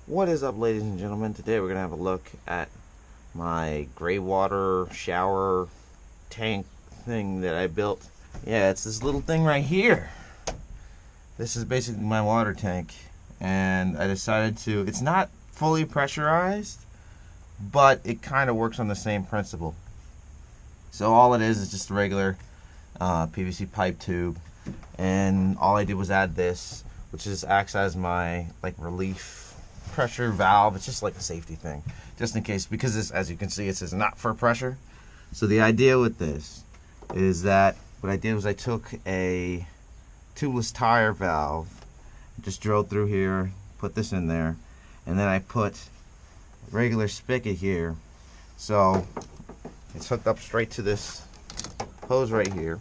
What is up, ladies and gentlemen? Today we're going to have a look at my gray water shower tank thing that I built. Yeah, it's this little thing right here. This is basically my water tank, and I decided to, it's not fully pressurized, but it kind of works on the same principle. So all it is just a regular PVC pipe tube, and all I did was add this, which just acts as my relief pressure valve. It's just like a safety thing, just in case, because this, as you can see, it says not for pressure. So the idea with this is that what I did was I took a tubeless tire valve, just drilled through here, put this in there, and then I put a regular spigot here. So it's hooked up straight to this hose right here,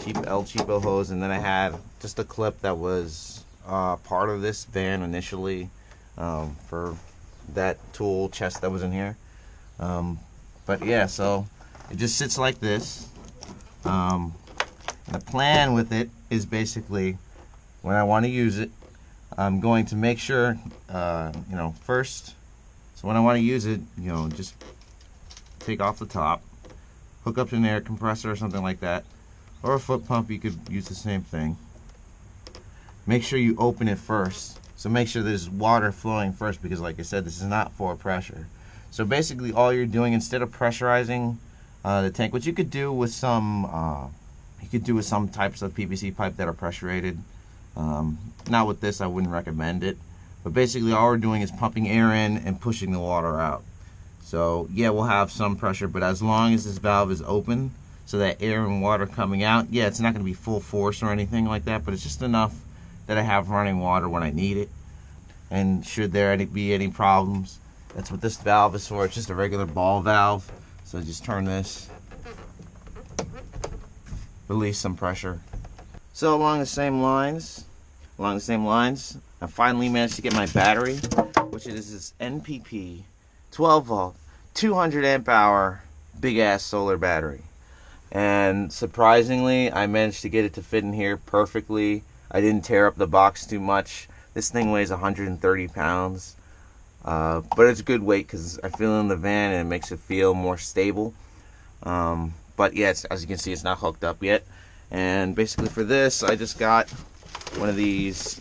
cheap El Cheapo hose, and then I had just a clip that was part of this van initially, for that tool chest that was in here. But yeah, so it just sits like this. The plan with it is basically, when I want to use it, I'm going to make sure, first, so when I want to use it, just take off the top, hook up to an air compressor or something like that, or a foot pump. You could use the same thing. Make sure you open it first. So make sure there's water flowing first, because like I said, this is not for pressure. So basically all you're doing, instead of pressurizing the tank, which you could do with some types of PVC pipe that are pressure rated. Not with this, I wouldn't recommend it. But basically all we're doing is pumping air in and pushing the water out. So yeah, we'll have some pressure, but as long as this valve is open, so that air and water coming out, yeah, it's not going to be full force or anything like that, but it's just enough that I have running water when I need it. And should there be any problems, that's what this valve is for. It's just a regular ball valve. So just turn this, release some pressure. So along the same lines, I finally managed to get my battery, which is this NPP 12 volt 200 amp hour big ass solar battery. And surprisingly, I managed to get it to fit in here perfectly. I didn't tear up the box too much. This thing weighs 130 pounds. But it's a good weight because I feel it in the van and it makes it feel more stable. But yeah, as you can see, it's not hooked up yet. And basically for this, I just got one of these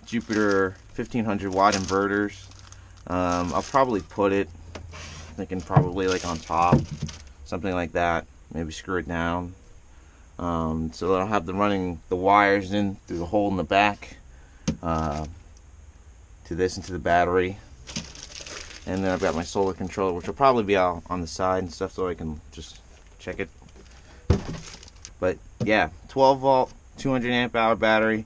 Jupiter 1500 watt inverters. I'll probably put it, thinking probably like on top, something like that. Maybe screw it down. So I'll have the wires in through the hole in the back to this into the battery, and then I've got my solar controller, which will probably be out on the side and stuff, so I can just check it. But yeah, 12 volt 200 amp hour battery,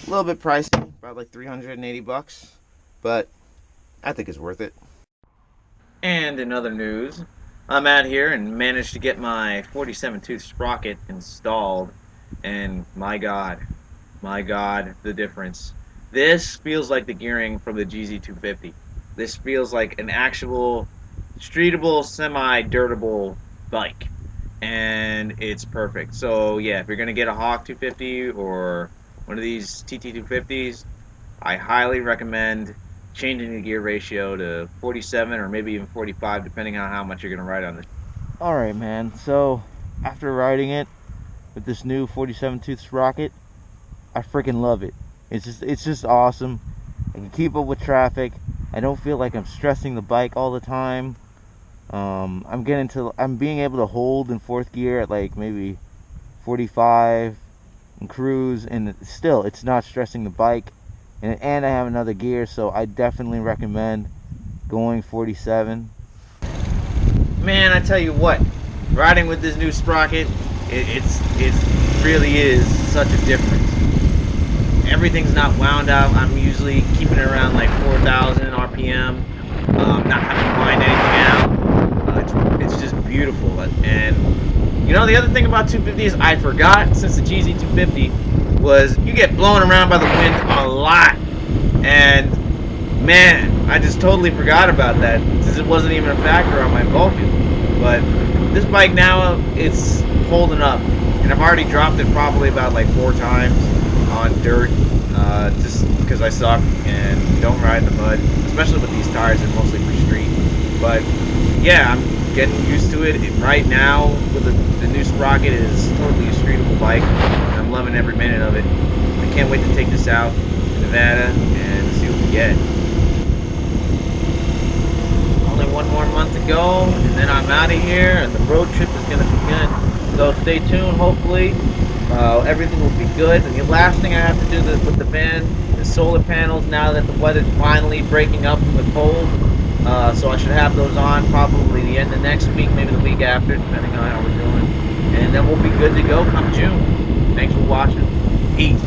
a little bit pricey, about like 380 bucks, but I think it's worth it. And in other news, I'm out here and managed to get my 47 tooth sprocket installed, and my god, the difference. This feels like the gearing from the GZ250. This feels like an actual streetable, semi-dirtable bike, and it's perfect. So yeah, if you're gonna get a Hawk 250 or one of these TT250s, I highly recommend changing the gear ratio to 47 or maybe even 45, depending on how much you're going to ride on this. Alright, man, so after riding it with this new 47 tooth sprocket, I freaking love it. It's just awesome. I can keep up with traffic. I don't feel like I'm stressing the bike all the time. I'm being able to hold in fourth gear at like maybe 45 and cruise, and still it's not stressing the bike. And I have another gear, so I definitely recommend going 47. Man, I tell you what, riding with this new sprocket, it really is such a difference. Everything's not wound up. I'm usually keeping it around like 4,000 RPM, not having to wind anything out. It's just beautiful. And you know, the other thing about 250s I forgot, since the GZ250, was you get blown around by the wind a lot. And man, I just totally forgot about that, since it wasn't even a factor on my Vulcan. But this bike now, it's holding up, and I've already dropped it probably about like 4 times on dirt, just because I suck and don't ride in the mud, especially with these tires. They're mostly for street. But yeah, I'm getting used to it. Right now, with the new Sprocket, it is totally a streetable bike. And I'm loving every minute of it. I can't wait to take this out to Nevada and see what we get. Only one more month to go, and then I'm out of here, and the road trip is going to begin. So stay tuned. Hopefully, everything will be good. And the last thing I have to do with the van is solar panels. Now that the weather's finally breaking up from the cold, so I should have those on probably the end of next week, maybe the week after, depending on how we're doing. And then we'll be good to go come June. Thanks for watching. Peace.